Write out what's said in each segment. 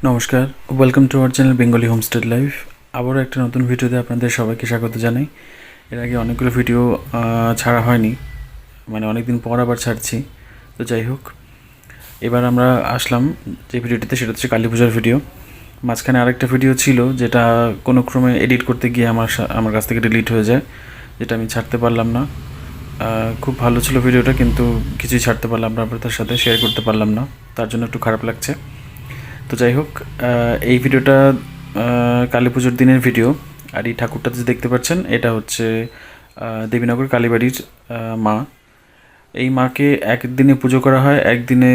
নমস্কার, welcome to our channel Bengali homestay life. আবারও একটা নতুন ভিডিওতে আপনাদের সবাইকে স্বাগত জানাই। এর আগে অনেকগুলো ভিডিও ছাড়া হয়নি, মানে অনেক দিন পর আবার ছাড়ছি। তো যাই হোক, এবার আমরা আসলাম যে ভিডিওটিতে, সেটা হচ্ছে কালী পূজার ভিডিও। মাঝখানে আরেকটা ভিডিও ছিল যেটা কোনো ক্রমে এডিট করতে গিয়ে আমার কাছ থেকে ডিলিট হয়ে যায়, যেটা আমি ছাড়তে পারলাম না। খুব ভালো ছিল ভিডিওটা, কিন্তু কিছুই ছাড়তে পারলাম না, আপনাদের সাথে শেয়ার করতে পারলাম না, তার জন্য একটু খারাপ লাগছে। তো যাই হোক, এই ভিডিওটা কালী পুজোর দিনের ভিডিও। আর এই ঠাকুরটা যে দেখতে পাচ্ছেন, এটা হচ্ছে দেবীনগর কালীবাড়ির মা। এই মাকে একদিনে পুজো করা হয়, একদিনে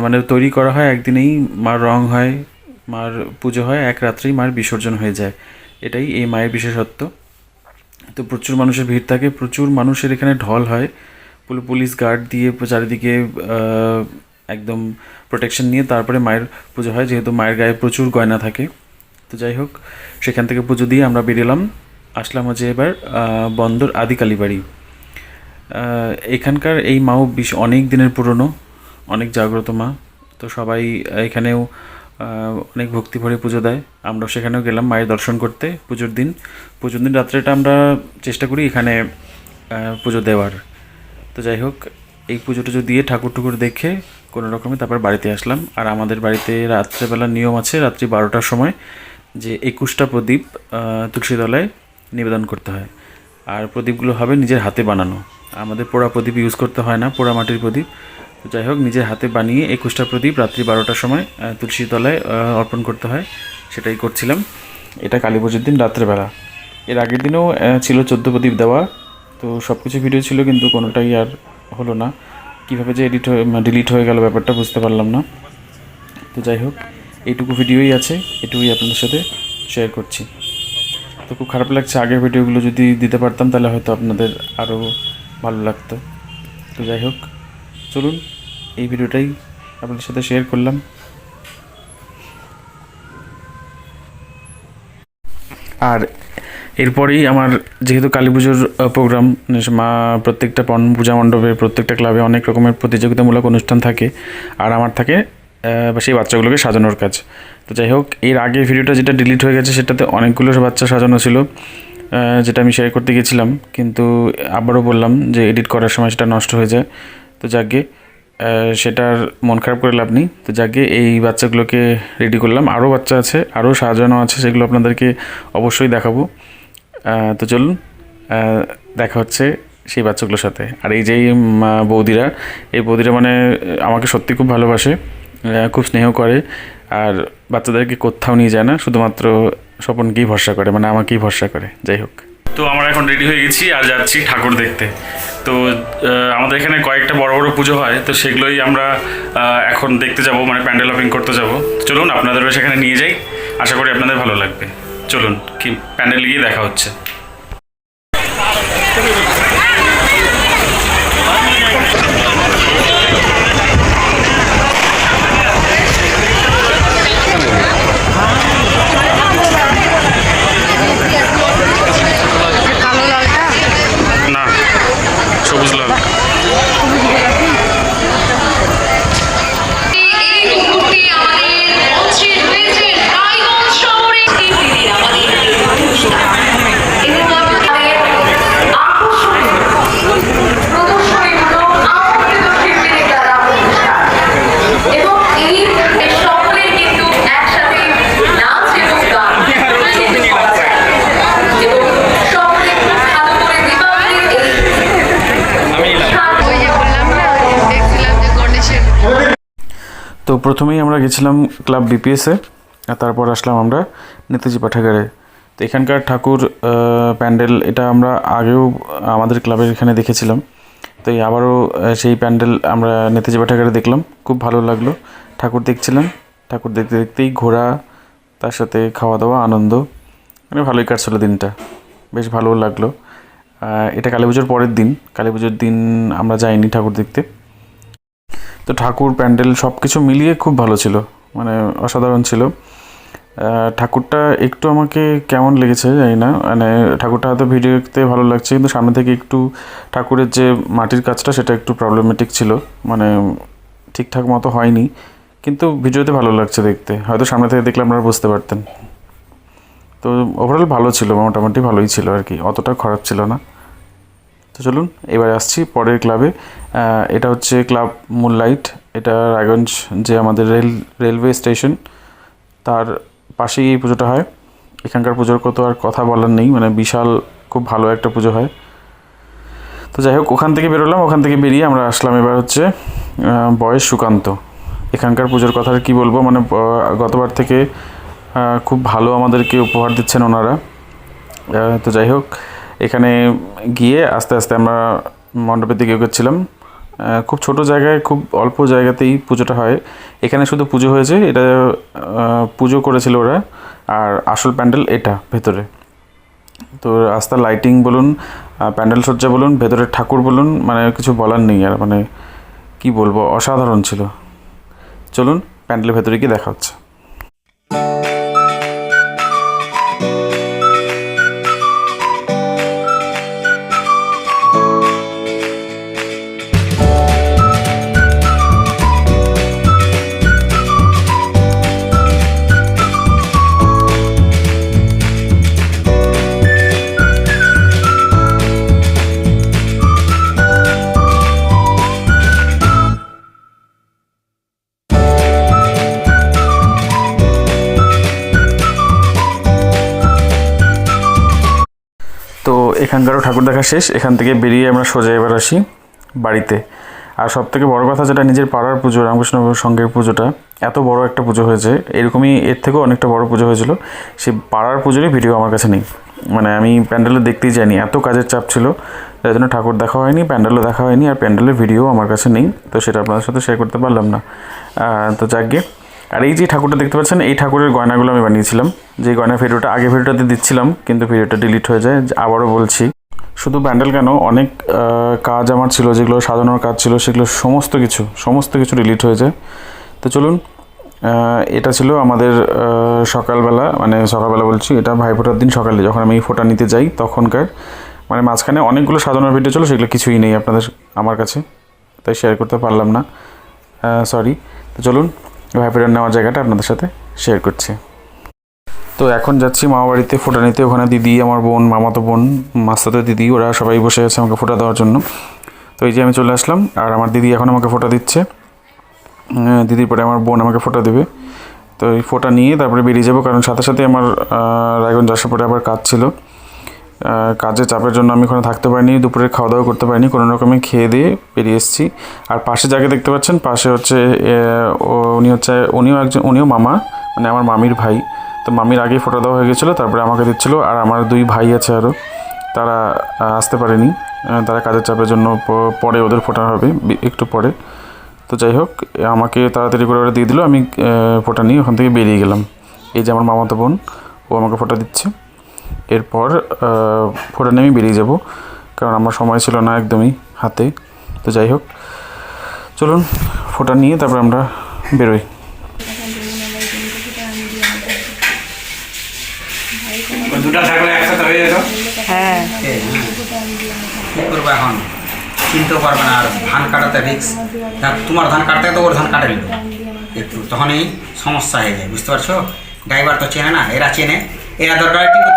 মানে তৈরি করা হয়, একদিনেই মার রং হয়, মার পুজো হয়, এক রাত্রেই মার বিসর্জন হয়ে যায়। এটাই এই মায়ের বিশেষত্ব। তো প্রচুর মানুষের ভিড় থাকে, প্রচুর মানুষের এখানে ঢল হয়। পুলিশ গার্ড দিয়ে চারিদিকে একদম প্রোটেকশন নিয়ে তারপরে মায়ের পুজো হয়, যেহেতু মায়ের গায়ে প্রচুর গয়না থাকে। তো যাই হোক, সেখান থেকে পুজো দিয়ে আমরা বেরোলাম, আসলাম হচ্ছে এবার বন্দর আদি কালীবাড়ি। এখানকার এই মাও অনেক দিনের পুরনো, অনেক জাগ্রত মা। তো সবাই এখানেও অনেক ভক্তি ভরে পুজো দেয়। আমরা সেখানেও গেলাম মায়ের দর্শন করতে পুজোর দিন। রাত্রেটা আমরা চেষ্টা করি এখানে পুজো দেওয়ার। তো যাই হোক, এই পুজো টুজো দিয়ে ঠাকুর দেখে কোনো রকমে তারপর বাড়িতে আসলাম। আর আমাদের বাড়িতে রাত্রেবেলা নিয়ম আছে, রাত্রি 12টার সময় যে 21টা প্রদীপ তুলসী তলায় নিবেদন করতে হয়। আর প্রদীপগুলো হবে নিজের হাতে বানানো, আমাদের পোড়া প্রদীপ ইউজ করতে হয় না, পোড়া মাটির প্রদীপ। তো যাই হোক, নিজের হাতে বানিয়ে 21টা প্রদীপ রাত্রি 12টার সময় তুলসী তলায় অর্পণ করতে হয়। সেটাই করছিলাম, এটা কালী পুজোর দিন রাত্রেবেলা। এর আগের দিনেও ছিল 14 প্রদীপ দেওয়া। তো সব কিছু ভিডিও ছিল, কিন্তু কোনোটাই আর হলো না। কীভাবে যে ডিলিট হয়ে গেল ব্যাপারটা বুঝতে পারলাম না। তো যাই হোক, এইটুকু ভিডিওই আছে, এটুকুই আপনাদের সাথে শেয়ার করছি। তো খুব খারাপ লাগছে, আগের ভিডিওগুলো যদি দিতে পারতাম তাহলে হয়তো আপনাদের আরও ভালো লাগতো। তো যাই হোক, চলুন এই ভিডিওটাই আপনাদের সাথে শেয়ার করলাম। আর এরপরেই আমার যেহেতু কালী পুজোর প্রোগ্রাম, মা প্রত্যেকটা পূজা মণ্ডপে, প্রত্যেকটা ক্লাবে অনেক রকমের প্রতিযোগিতামূলক অনুষ্ঠান থাকে, আর আমার থাকে সেই বাচ্চাগুলোকে সাজানোর কাজ। তো যাই হোক, এর আগে ভিডিওটা যেটা ডিলিট হয়ে গেছে সেটাতে অনেকগুলো বাচ্চা সাজানো ছিল, যেটা আমি শেয়ার করতে গেছিলাম, কিন্তু আবারও বললাম যে এডিট করার সময় সেটা নষ্ট হয়ে যায়। তো যাকে সেটার মন খারাপ করে লাভ নেই। তো যাকে এই বাচ্চাগুলোকে রেডি করলাম, আরও বাচ্চা আছে, আরও সাজানো আছে, সেগুলো আপনাদেরকে অবশ্যই দেখাবো। তো চলুন, দেখা হচ্ছে সেই বাচ্চাগুলোর সাথে। আর এই যে বৌদিরা, এই বৌদিরা মানে আমাকে সত্যি খুব ভালোবাসে, খুব স্নেহ করে, আর বাচ্চাদেরকে কোথাও নিয়ে যায় না, শুধুমাত্র স্বপনকেই ভরসা করে, মানে আমাকেই ভরসা করে। যাই হোক, তো আমরা এখন রেডি হয়ে গেছি আর যাচ্ছি ঠাকুর দেখতে। তো আমাদের এখানে কয়েকটা বড় বড় পুজো হয়, তো সেগুলোই আমরা এখন দেখতে যাব, মানে প্যান্ডেল হপিং করতে যাব। চলুন আপনাদেরও সেখানে নিয়ে যাই, আশা করি আপনাদের ভালো লাগবে। চলুন, কি প্যান্ডেল গিয়ে দেখা হচ্ছে। না, সবুজ লাল। তো প্রথমেই আমরা গেছিলাম ক্লাব বিপিএসে, আর তারপর আসলাম আমরা নেতাজি পাঠাগারে। তো এখানকার ঠাকুর প্যান্ডেল, এটা আমরা আগেও আমাদের ক্লাবের এখানে দেখেছিলাম। তো আবারও সেই প্যান্ডেল আমরা নেতাজি পাঠাগারে দেখলাম, খুব ভালো লাগলো। ঠাকুর দেখছিলাম, ঠাকুর দেখতে দেখতেই ঘোরা, তার সাথে খাওয়া দাওয়া, আনন্দ, মানে ভালোই কাটছিল দিনটা, বেশ ভালো লাগলো। এটা কালী পুজোর পরের দিন, কালী পুজোর দিন আমরা যাইনি ঠাকুর দেখতে। তো ঠাকুর প্যান্ডেল সব কিছু মিলিয়ে খুব ভালো ছিল, মানে অসাধারণ ছিল। ঠাকুরটা একটু আমাকে কেমন লেগেছে জানি না, মানে ঠাকুরটা হয়তো ভিডিও দেখতে ভালো লাগছে, কিন্তু সামনে থেকে একটু ঠাকুরের যে মাটির কাজটা সেটা একটু প্রবলেমেটিক ছিল, মানে ঠিকঠাক মতো হয়নি। কিন্তু ভিডিওতে ভালো লাগছে দেখতে, হয়তো সামনে থেকে দেখলে আপনারা বুঝতে পারতেন। তো ওভারঅল ভালো ছিল, মোটামুটি ভালোই ছিল আর কি, অতটা খারাপ ছিল না। তো চলুন এবারে আসছি পরের ক্লাবে। এটা হচ্ছে ক্লাব মুনলাইট। এটা রায়গঞ্জ যে আমাদের রেলওয়ে স্টেশন, তার পাশেই এই পুজোটা হয়। এখানকার পুজোর আর কথা বলার নেই, মানে বিশাল খুব ভালো একটা পুজো হয়। তো যাই হোক, ওখান থেকে বেরোলাম, ওখান থেকে বেরিয়ে আমরা আসলাম এবার হচ্ছে বয়েস সুকান্ত। এখানকার পুজোর কথা আর কী বলবো, মানে গতবার থেকে খুব ভালো আমাদেরকে উপহার দিচ্ছেন ওনারা। তো যাই হোক, এখানে গিয়ে আস্তে আস্তে আমরা মণ্ডপের দিকে এগোচ্ছিলাম। খুব ছোট জায়গায়, খুব অল্প জায়গাতেই পুজোটা হয়। এখানে শুধু পুজো হয়েছে, এটা পুজো করেছিল ওরা, আর আসল প্যান্ডেল এটা ভেতরে। তো রাস্তার লাইটিং বলুন, প্যান্ডেল সজ্জা বলুন, ভেতরের ঠাকুর বলুন, মানে কিছু বলার নেই আর, মানে কি বলবো, অসাধারণ ছিল। চলুন প্যান্ডেলের ভেতরে গিয়ে দেখা হচ্ছে। তো এখানকারও ঠাকুর দেখা শেষ। এখান থেকে বেরিয়ে আমরা সোজা এবার আসি বাড়িতে। আর সবথেকে বড় কথা যেটা, নিজের পাড়ার পুজো, রামকৃষ্ণ সংঘের পুজোটা এত বড় একটা পুজো হয়েছে, এরকমই এর থেকেও অনেকটা বড় পুজো হয়েছিল। সেই পাড়ার পুজোরই ভিডিও আমার কাছে নেই, মানে আমি প্যান্ডেলে দেখতেই যাইনি, এত কাজের চাপ ছিল, যার জন্য ঠাকুর দেখা হয়নি, প্যান্ডেলও দেখা হয়নি, আর প্যান্ডেলের ভিডিও আমার কাছে নেই। তো সেটা আপনাদের সাথে শেয়ার করতে পারলাম না। তো যাকগে। আর এই যে ঠাকুরটা দেখতে পাচ্ছেন, এই ঠাকুরের গয়নাগুলো আমি বানিয়েছিলাম। যে গয়না ভিডিওটা আগে ভিডিওটাতে দিচ্ছিলাম, কিন্তু ভিডিওটা ডিলিট হয়ে যায়। আবারও বলছি, শুধু প্যান্ডেল কেন, অনেক কাজ আমার ছিল, যেগুলো সাজানোর কাজ ছিল, সেগুলো সমস্ত কিছু ডিলিট হয়ে যায়। তো চলুন, এটা ছিল আমাদের সকালবেলা, মানে সকালবেলা বলছি, এটা ভাইফোঁটার দিন সকালে যখন আমি ফোঁটা নিতে যাই তখনকার, মানে মাঝখানে অনেকগুলো সাজানোর ভিডিও ছিল, সেগুলো কিছুই নেই আপনাদের আমার কাছে, তাই শেয়ার করতে পারলাম না, সরি। তো চলুন ভাইফোঁটার নেওয়ার জায়গাটা আপনাদের সাথে শেয়ার করছি। তো এখন যাচ্ছি মামা বাড়িতে ফোঁটা নিতে। ওখানে দিদি, আমার বোন, মামাতো বোন, মাস্তাতো দিদি, ওরা সবাই বসে আছে আমাকে ফোঁটা দেওয়ার জন্য। তো এই যে আমি চলে আসলাম, আর আমার দিদি এখন আমাকে ফোঁটা দিচ্ছে। দিদির পরে আমার বোন আমাকে ফোঁটা দেবে। তো এই ফোঁটা নিয়ে তারপরে বেরিয়ে যাবো, কারণ সাথে সাথে আমার রায়গঞ্জ আসার পরে আবার কাজ ছিল। কাজের চাপের জন্য আমি ওখানে থাকতে পারিনি, দুপুরে খাওয়া দাওয়া করতে পারিনি, কোনো রকমে খেয়ে দিয়ে বেরিয়ে এসেছি। আর পাশে যাকে দেখতে পাচ্ছেন, পাশে হচ্ছে উনিও মামা, মানে আমার মামির ভাই। তো মামির আগেই ফোঁটা দেওয়া হয়ে গেছিলো, তারপরে আমাকে দিচ্ছিলো। আর আমার দুই ভাই আছে আরও, তারা আসতে পারেনি, তারা কাজের চাপের জন্য পরে ওদের ফোঁটা হবে একটু পরে। তো যাই হোক, আমাকে তাড়াতাড়ি করে ওরা দিয়ে দিল, আমি ফোঁটা নিয়ে ওখান থেকে বেরিয়ে গেলাম। এই যে আমার মামাতো বোন, ও আমাকে ফোঁটা দিচ্ছে। এরপর ফোঁটা নিয়ে আমি বেরিয়ে যাব, কারণ আমার সময় ছিল না একদমই হাতে। তো যাই হোক, চলুন ফোঁটা নিয়ে তারপর আমরা বেরোই। দুটা থাকলে একসাথে হয়ে যেত। হ্যাঁ, কি করবো এখন, চিনতেও পারবে না, আর ধান কাটাতে রিক্স। তোমার ধান কাটতে তো ওর ধান কাটে নিল একটু, তখনই সমস্যা হয়ে যায়, বুঝতে পারছো। ড্রাইভার তো চেনে না, এরা চেনে, এরা দরকার কিন্তু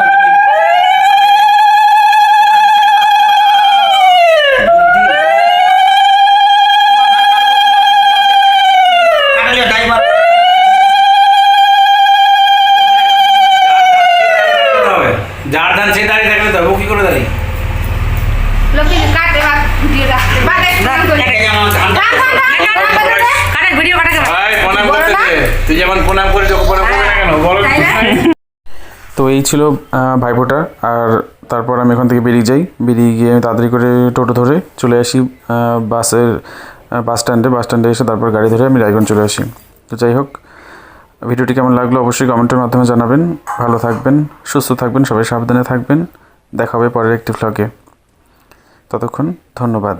যার ধান সে দাঁড়িয়ে থাকলে তো কি করে দাঁড়িয়ে তুই যেমন প্রণাম করে তো এই ছিল ভাইফোঁটা। আর তারপর আমি এখান থেকে বেরিয়ে যাই, বেরিয়ে গিয়ে আমি তাড়াতাড়ি করে টোটো ধরে চলে আসি বাস স্ট্যান্ডে এসে তারপর গাড়ি ধরে আমি রায়গঞ্জ চলে আসি। তো যাই হোক, ভিডিওটি কেমন লাগলো অবশ্যই কমেন্টের মাধ্যমে জানাবেন। ভালো থাকবেন, সুস্থ থাকবেন, সবাই সাবধানে থাকবেন। দেখা হবে পরের একটি ভ্লগে। ততক্ষণ ধন্যবাদ।